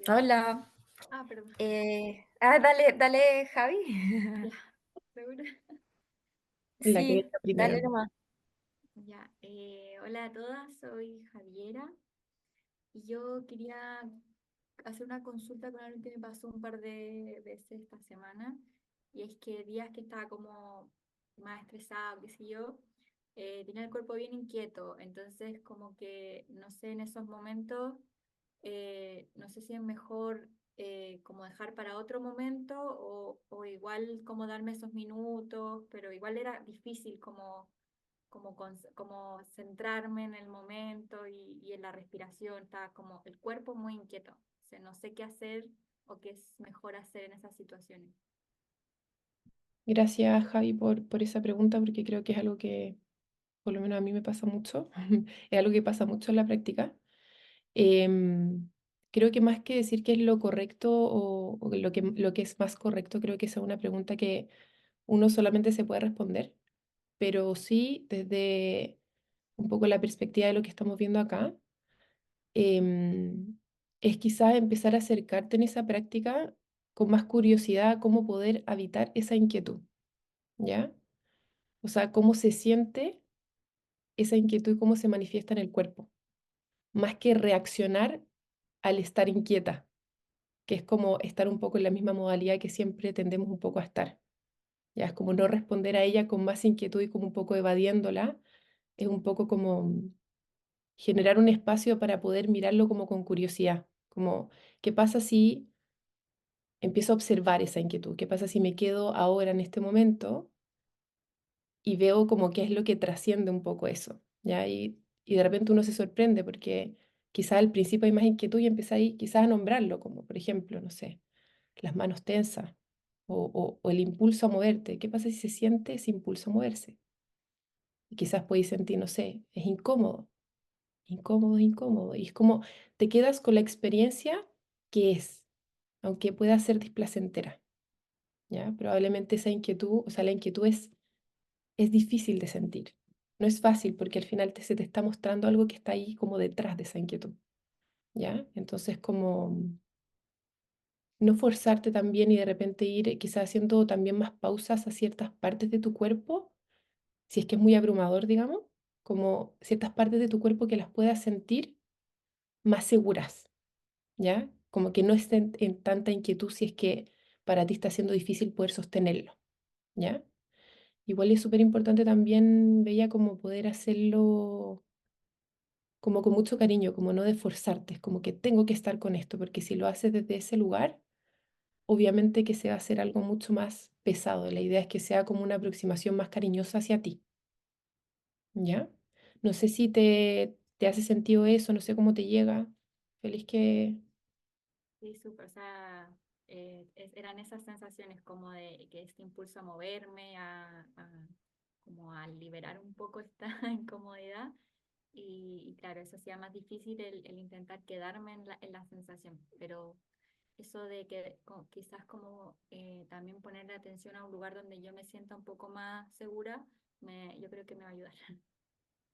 Hola. Perdón. Dale, Javi. Ya, ¿segura? La que Sí, venga primero. dale nomás. Ya, hola a todas, soy Javiera y yo quería hacer una consulta con algo que me pasó un par de veces esta semana, y es que días que estaba como más estresada, qué sé yo, tenía el cuerpo bien inquieto. Entonces como que, no sé, en esos momentos, no sé si es mejor como dejar para otro momento o igual como darme esos minutos, pero igual era difícil como centrarme en el momento y en la respiración. Estaba como el cuerpo muy inquieto. O sea, no sé qué hacer o qué es mejor hacer en esas situaciones. Gracias, Javi, por esa pregunta, porque creo que es algo que, por lo menos a mí me pasa mucho. Es algo que pasa mucho en la práctica. Em, Creo que más que decir qué es lo correcto o lo que es más correcto, creo que esa es una pregunta que uno solamente se puede responder, pero sí desde un poco la perspectiva de lo que estamos viendo acá. em, es quizás empezar a acercarte en esa práctica con más curiosidad a cómo poder habitar esa inquietud, ¿ya? O sea, cómo se siente esa inquietud y cómo se manifiesta en el cuerpo, más que reaccionar al estar inquieta, que es como estar un poco en la misma modalidad que siempre tendemos un poco a estar. Ya es como no responder a ella con más inquietud y como un poco evadiéndola, es un poco como generar un espacio para poder mirarlo como con curiosidad, como qué pasa si empiezo a observar esa inquietud. ¿Qué pasa si me quedo ahora en este momento y veo como qué es lo que trasciende un poco eso? ¿Ya? Y de repente uno se sorprende porque quizás al principio hay más inquietud y empieza ahí quizás a nombrarlo, como por ejemplo, no sé, las manos tensas o el impulso a moverte. ¿Qué pasa si se siente ese impulso a moverse? Y quizás podéis sentir, no sé, es incómodo, incómodo, incómodo. Y es como te quedas con la experiencia que es, aunque pueda ser displacentera. ¿Ya? Probablemente esa inquietud, o sea, la inquietud es difícil de sentir. No es fácil porque al final se te está mostrando algo que está ahí como detrás de esa inquietud, ¿ya? Entonces, como no forzarte también y de repente ir quizás haciendo también más pausas a ciertas partes de tu cuerpo, si es que es muy abrumador, digamos, como ciertas partes de tu cuerpo que las puedas sentir más seguras, ¿ya? Como que no estén en tanta inquietud si es que para ti está siendo difícil poder sostenerlo, ¿ya? Igual es súper importante también, veía como poder hacerlo como con mucho cariño, como no de forzarte, es como que tengo que estar con esto, porque si lo haces desde ese lugar, obviamente que se va a hacer algo mucho más pesado. La idea es que sea como una aproximación más cariñosa hacia ti, ¿ya? No sé si te hace sentido eso, no sé cómo te llega. Feliz que... Sí, súper. O sea, eran esas sensaciones como de que este impulso a moverme, como a liberar un poco esta incomodidad. Y claro, eso hacía más difícil el intentar quedarme en la sensación. Pero eso de que quizás como también ponerle atención a un lugar donde yo me sienta un poco más segura, yo creo que me va a ayudar.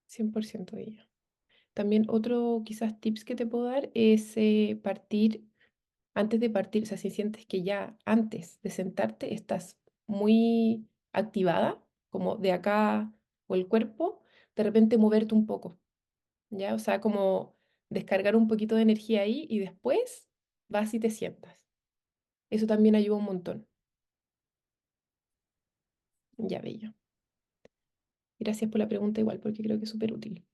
100% de ello. También otro quizás tips que te puedo dar es partir, antes de partir, o sea, si sientes que ya antes de sentarte estás muy activada, como de acá o el cuerpo, de repente moverte un poco, ¿ya? O sea, como descargar un poquito de energía ahí y después vas y te sientas. Eso también ayuda un montón. Ya, bello. Gracias por la pregunta igual, porque creo que es súper útil.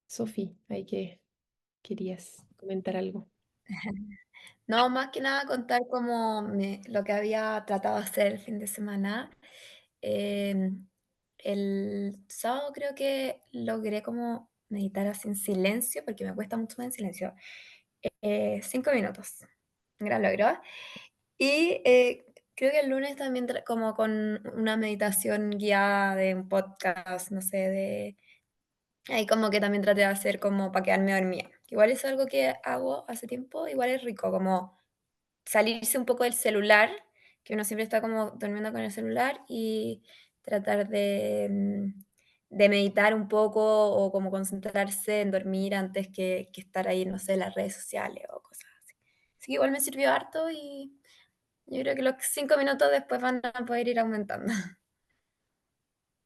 Sofi, ahí que querías comentar algo. No, más que nada contar lo que había tratado de hacer el fin de semana. Em, el sábado creo que logré como meditar así en silencio, porque me cuesta mucho más en silencio. 5 minutos, un gran logro. Y creo que el lunes también como con una meditación guiada de un podcast, no sé, ahí como que también traté de hacer como para quedarme dormida. Igual es algo que hago hace tiempo, igual es rico, como salirse un poco del celular, que uno siempre está como durmiendo con el celular y tratar de meditar un poco o como concentrarse en dormir antes que estar ahí, no sé, en las redes sociales o cosas Así que igual me sirvió harto y yo creo que los 5 minutos después van a poder ir aumentando.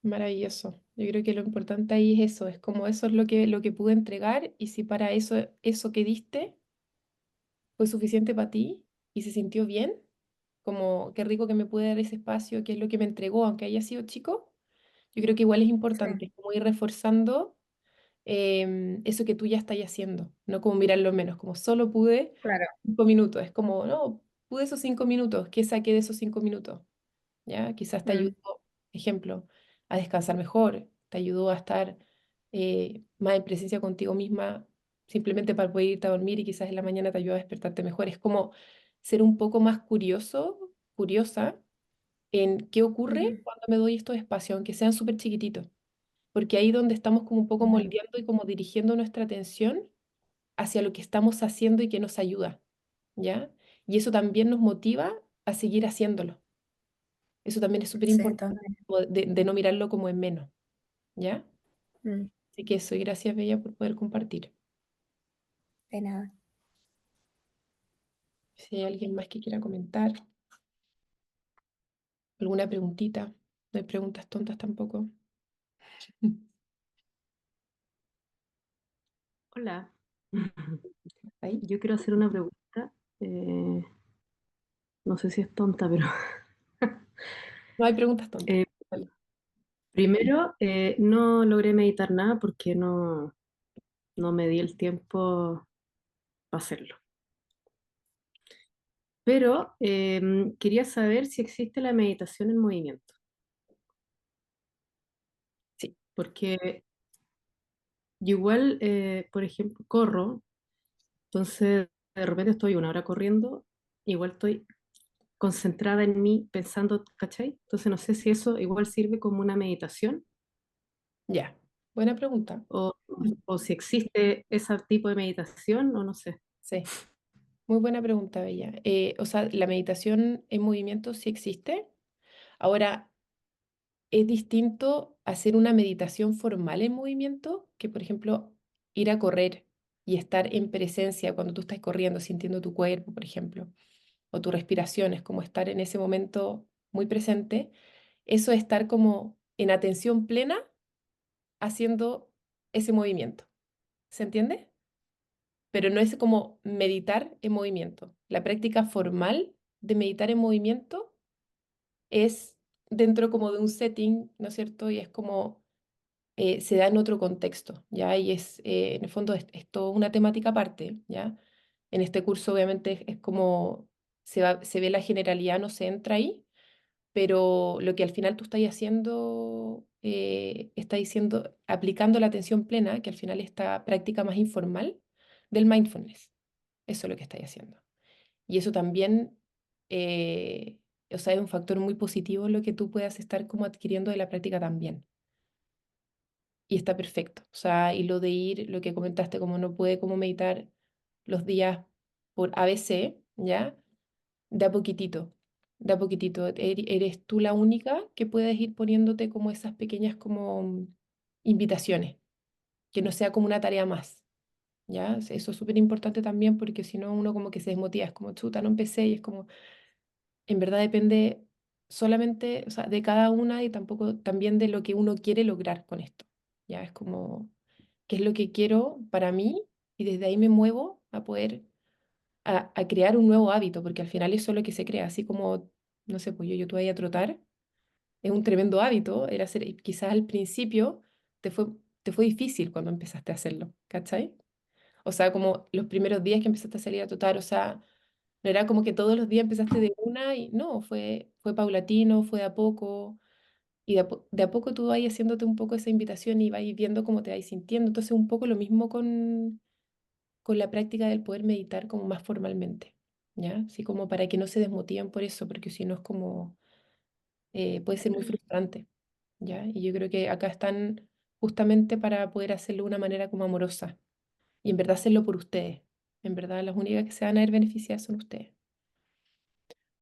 Maravilloso. Yo creo que lo importante ahí es eso, es como eso es lo que pude entregar y si para eso que diste fue suficiente para ti y se sintió bien, como qué rico que me pude dar ese espacio, que es lo que me entregó, aunque haya sido chico, yo creo que igual es Sí, importante, como ir reforzando eso que tú ya estás haciendo, no como mirarlo menos, como solo pude claro. 5 minutos, es como, no, pude esos 5 minutos, ¿qué saqué de esos 5 minutos? ¿Ya? Quizás te ayudó, Mm, ejemplo, a descansar mejor, te ayudó a estar más en presencia contigo misma, simplemente para poder irte a dormir y quizás en la mañana te ayuda a despertarte mejor. Es como ser un poco más curioso, curiosa en qué ocurre ujú, cuando me doy estos espacios, aunque sean súper chiquititos, porque ahí donde estamos como un poco ya, moldeando y como dirigiendo nuestra atención hacia lo que estamos haciendo y que nos ayuda, ¿ya? Y eso también nos motiva a seguir haciéndolo. Eso también es súper sí, de importante, todas maneras. como de no mirarlo como en menos, ¿ya? Mm, Así que eso, y gracias, Bella, por poder compartir. de nada. Si hay alguien más que quiera comentar, alguna preguntita, no hay preguntas tontas tampoco. Hola, ¿Ahí? yo quiero hacer una pregunta. eh, no sé si es tonta, pero No hay preguntas tontas. eh, Vale. primero no logré meditar nada porque no me di el tiempo para hacerlo. Pero quería saber si existe la meditación en movimiento, Sí, porque yo igual, por ejemplo, corro, entonces de repente estoy una hora corriendo, igual estoy concentrada en mí pensando, ¿cachai? Entonces no sé si eso igual sirve como una meditación ya. Buena pregunta. o, o si existe ese tipo de meditación o no sé. Sí, muy buena pregunta, Bella. O sea, la meditación en movimiento sí existe. Ahora, es distinto hacer una meditación formal en movimiento que, por ejemplo, ir a correr y estar en presencia cuando tú estás corriendo, sintiendo tu cuerpo, por ejemplo, o tu respiración, es como estar en ese momento muy presente. Eso es estar como en atención plena haciendo ese movimiento. ¿Se entiende? Pero no es como meditar en movimiento. La práctica formal de meditar en movimiento es dentro como de un setting, ¿no es cierto? Y es como se da en otro contexto, ¿ya? Y en el fondo, es toda una temática aparte, ¿ya? En este curso, obviamente, es como se ve la generalidad, no se entra ahí, pero lo que al final tú estás haciendo, está diciendo, aplicando la atención plena, que al final es esta práctica más informal del mindfulness. Eso es lo que estáis haciendo. Y eso también, o sea, es un factor muy positivo lo que tú puedas estar como adquiriendo de la práctica también. Y está perfecto. O sea, y lo de ir, lo que comentaste, como no puede como meditar los días por ABC, ¿ya? De a poquitito, de a poquitito. Eres tú la única que puedes ir poniéndote como esas pequeñas como invitaciones, que no sea como una tarea más, ¿ya? Eso es súper importante también porque si no uno como que se desmotiva, es como chuta, no empecé y es como, en verdad depende solamente, o sea, de cada una y tampoco también de lo que uno quiere lograr con esto, ¿ya? Es como, ¿qué es lo que quiero para mí? Y desde ahí me muevo a poder a crear un nuevo hábito, porque al final eso es lo que se crea, así como, no sé, pues yo te voy a trotar, es un tremendo hábito, era hacer, y quizás al principio te fue, te fue difícil cuando empezaste a hacerlo, ¿cachai? O sea, como los primeros días que empezaste a salir a trotar, o sea, no era como que todos los días empezaste de una y no, fue paulatino, fue de a poco, y de a poco tú vas haciéndote un poco esa invitación y vas viendo cómo te vas sintiendo, entonces un poco lo mismo con la práctica del poder meditar como más formalmente, ¿ya? Así como para que no se desmotiven por eso, porque si no es como, puede ser muy frustrante, ¿ya? Y yo creo que acá están justamente para poder hacerlo de una manera como amorosa y en verdad hacerlo por ustedes. En verdad las únicas que se van a ver beneficiadas son ustedes.